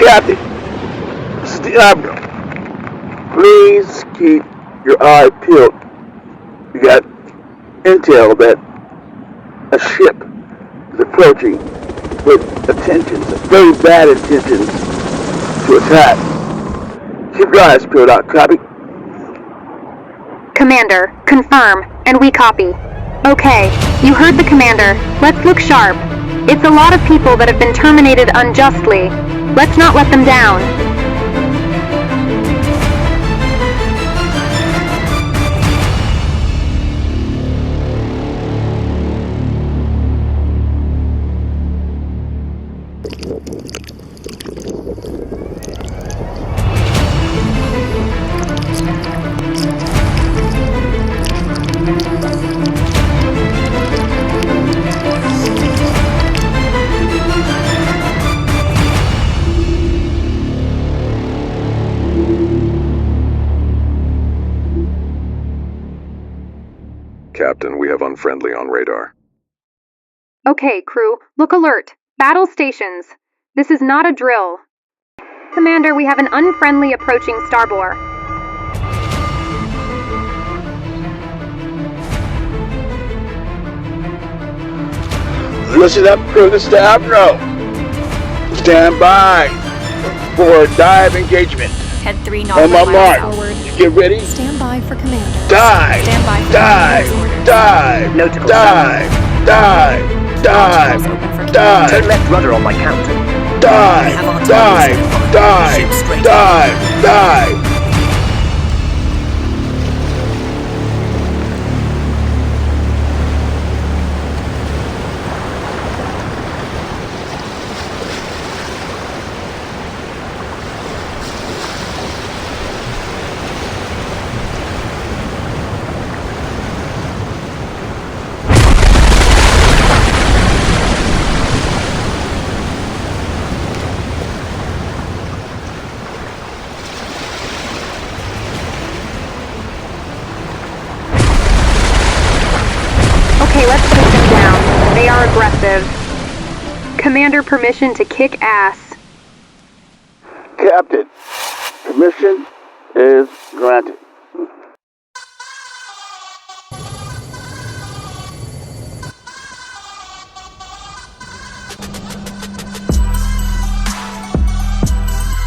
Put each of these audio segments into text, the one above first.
Captain, this is the Admiral. Please keep your eye peeled. We got intel that a ship is approaching with intentions, very bad intentions, to attack. Keep your eyes peeled out, copy? Commander, confirm, and we copy. Okay, you heard the commander. Let's look sharp. It's a lot of people that have been terminated unjustly. Let's not let them down. Captain, we have unfriendly on radar. Okay, crew, look alert. Battle stations. This is not a drill. Commander, we have an unfriendly approaching starboard. Listen up, crew. This is the Admiral. Stand by for dive engagement. Head 3 On nautical my miles mark. forward. Get ready. Stand by for commanders. Dive. Stand by for Dive. commanders' orders. Dive. Nautical Dive. Dive. Dive. Nostrils open for Dive. Turn left rudder on my count. Dive. Dive. Dive. Dive. Dive. Okay, let's take them down. They are aggressive. Commander, permission to kick ass. Captain, permission is granted.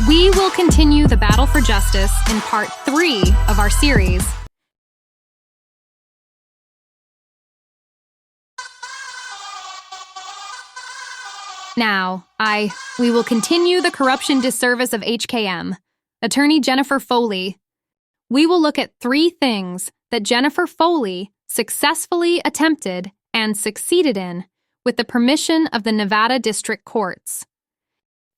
We will continue the battle for justice in part 3 of our series. Now, we will continue the corruption disservice of HKM. Attorney Jennifer Foley. We will look at 3 things that Jennifer Foley successfully attempted and succeeded in with the permission of the Nevada District Courts.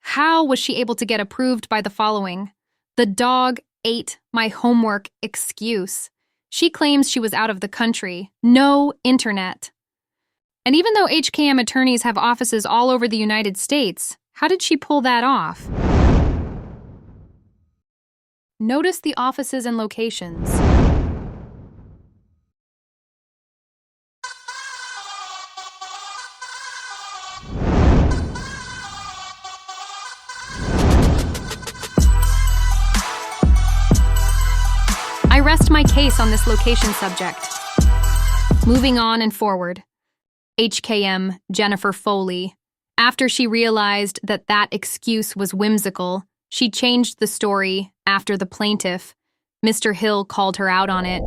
How was she able to get approved by the following? The dog ate my homework excuse. She claims she was out of the country. No internet. And even though HKM attorneys have offices all over the United States, how did she pull that off? Notice the offices and locations. I rest my case on this location subject. Moving on and forward. HKM Jennifer Foley. After she realized that that excuse was whimsical, she changed the story after the plaintiff, Mr. Hill, called her out on it.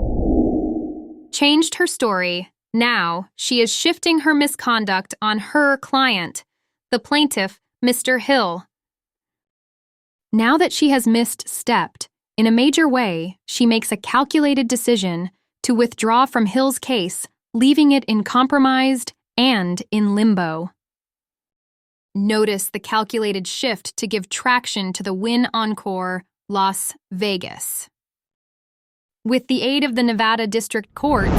Changed her story. Now she is shifting her misconduct on her client, the plaintiff, Mr. Hill. Now that she has misstepped in a major way, she makes a calculated decision to withdraw from Hill's case, leaving it in compromised and in limbo. Notice the calculated shift to give traction to the Wynn Encore, Las Vegas. With the aid of the Nevada District Courts,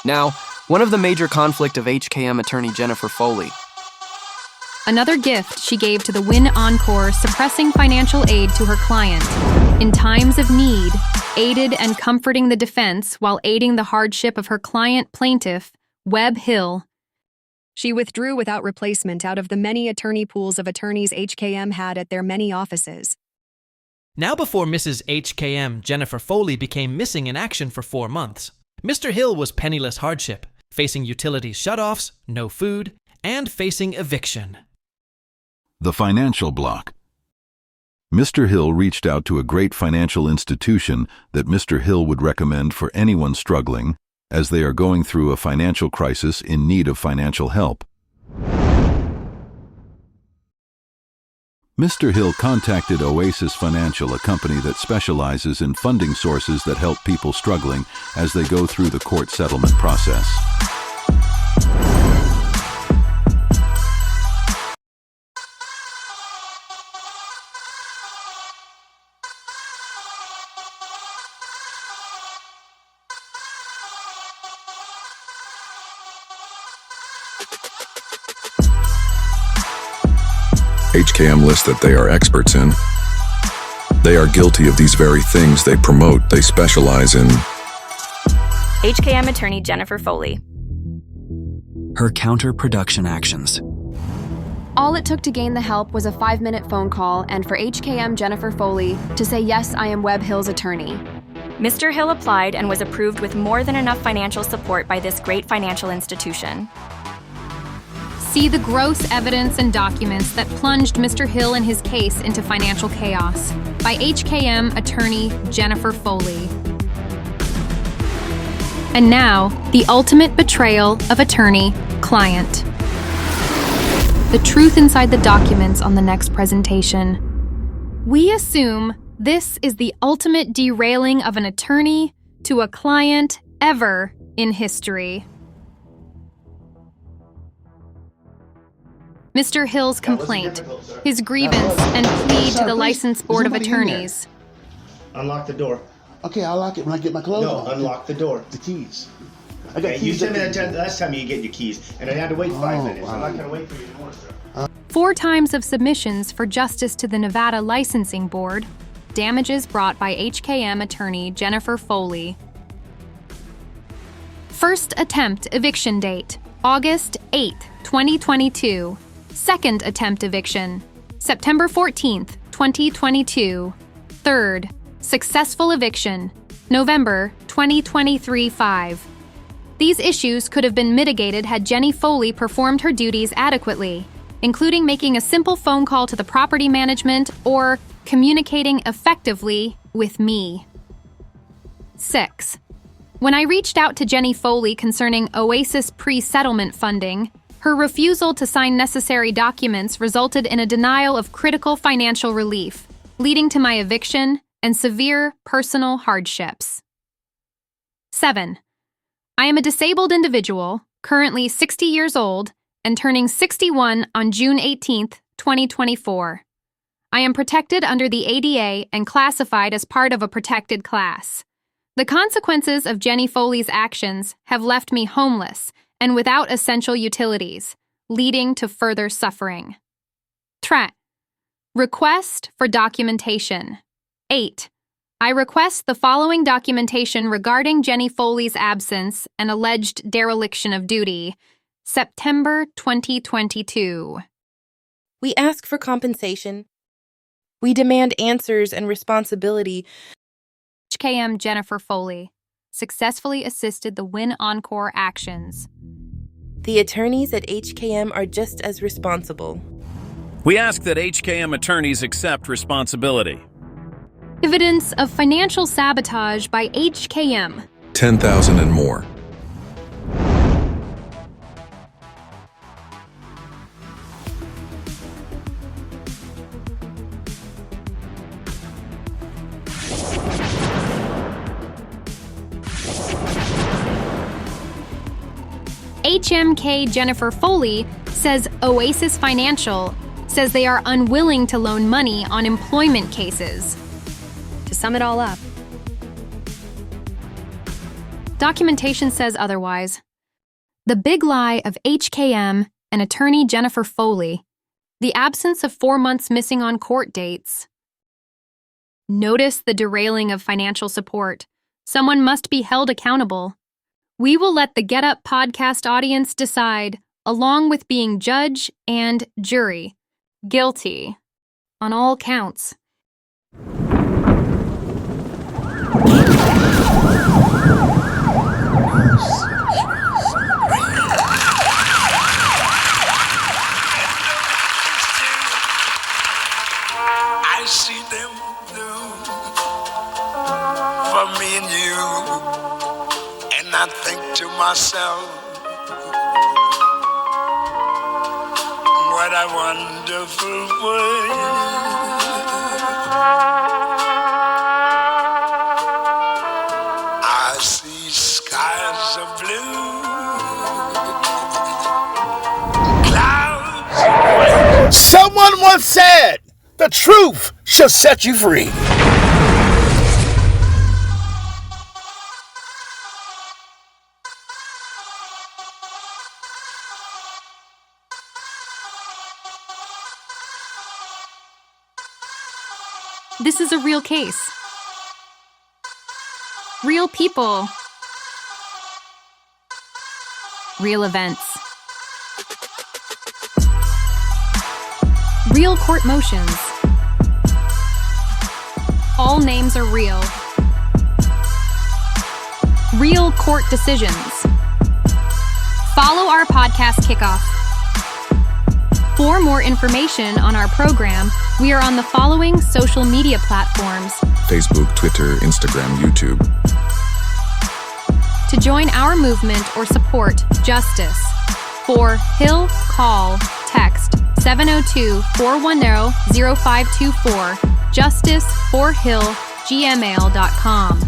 Now, one of the major conflict of HKM attorney Jennifer Foley. another gift she gave to the Wynn Encore, suppressing financial aid to her client. In times of need, aided and comforting the defense while aiding the hardship of her client plaintiff Webb Hill. She withdrew without replacement out of the many attorney pools of attorneys HKM had at their many offices. Now before Mrs. HKM Jennifer Foley became missing in action for 4 months, Mr. Hill was penniless hardship, facing utilities shutoffs, no food, and facing eviction. The financial block. Mr. Hill reached out to a great financial institution that Mr. Hill would recommend for anyone struggling, as they are going through a financial crisis in need of financial help. Mr. Hill contacted Oasis Financial, a company that specializes in funding sources that help people struggling as they go through the court settlement process. HKM lists that they are experts in. They are guilty of these very things they promote. They specialize in. HKM attorney Jennifer Foley. Her counter-production actions. All it took to gain the help was a 5-minute phone call and for HKM Jennifer Foley to say, "Yes, I am Webb Hill's attorney." Mr. Hill applied and was approved with more than enough financial support by this great financial institution. See the gross evidence and documents that plunged Mr. Hill and his case into financial chaos by HKM attorney Jennifer Foley. And now, the ultimate betrayal of attorney-client. The truth inside the documents on the next presentation. We assume this is the ultimate derailing of an attorney to a client ever in history. Mr. Hill's complaint, his grievance, and plea to the License Board of Attorneys. Unlock the door. Okay, I'll lock it when I get my clothes on. No, unlock the door. The keys. I got keys. You said me that last time you get your keys, and I had to wait 5 minutes. I'm not going to wait for you anymore, sir. 4 times of submissions for justice to the Nevada Licensing Board. Damages brought by HKM attorney Jennifer Foley. First attempt eviction date, August 8, 2022. Second attempt eviction, September 14th, 2022. Third, successful eviction, November 2023-5. These issues could have been mitigated had Jenny Foley performed her duties adequately, including making a simple phone call to the property management or communicating effectively with me. 6. When I reached out to Jenny Foley concerning Oasis pre-settlement funding, her refusal to sign necessary documents resulted in a denial of critical financial relief, leading to my eviction and severe personal hardships. 7. I am a disabled individual, currently 60 years old, and turning 61 on June 18, 2024. I am protected under the ADA and classified as part of a protected class. The consequences of Jenny Foley's actions have left me homeless and without essential utilities, leading to further suffering. 3. Request for documentation. 8. I request the following documentation regarding Jenny Foley's absence and alleged dereliction of duty, September 2022. We ask for compensation. We demand answers and responsibility. HKM Jennifer Foley successfully assisted the Wynn Encore actions. The attorneys at HKM are just as responsible. We ask that HKM attorneys accept responsibility. Evidence of financial sabotage by HKM. 10,000 and more. HMK Jennifer Foley says Oasis Financial says they are unwilling to loan money on employment cases. To sum it all up, documentation says otherwise. The big lie of HKM and attorney Jennifer Foley. The absence of 4 months missing on court dates. Notice the derailing of financial support. Someone must be held accountable. We will let the Get Up podcast audience decide, along with being judge and jury. Guilty. On all counts. I see them blue for me and you, and I think to myself, what a wonderful world. I see skies of blue, clouds of white. Someone once said, the truth shall set you free. This is a real case. Real people. Real events. Real court motions. All names are real. Real court decisions. Follow our podcast kickoff. For more information on our program, we are on the following social media platforms: Facebook, Twitter, Instagram, YouTube. To join our movement or support justice, for Hill, call, text 702-410-0524, justiceforhillgmail.com.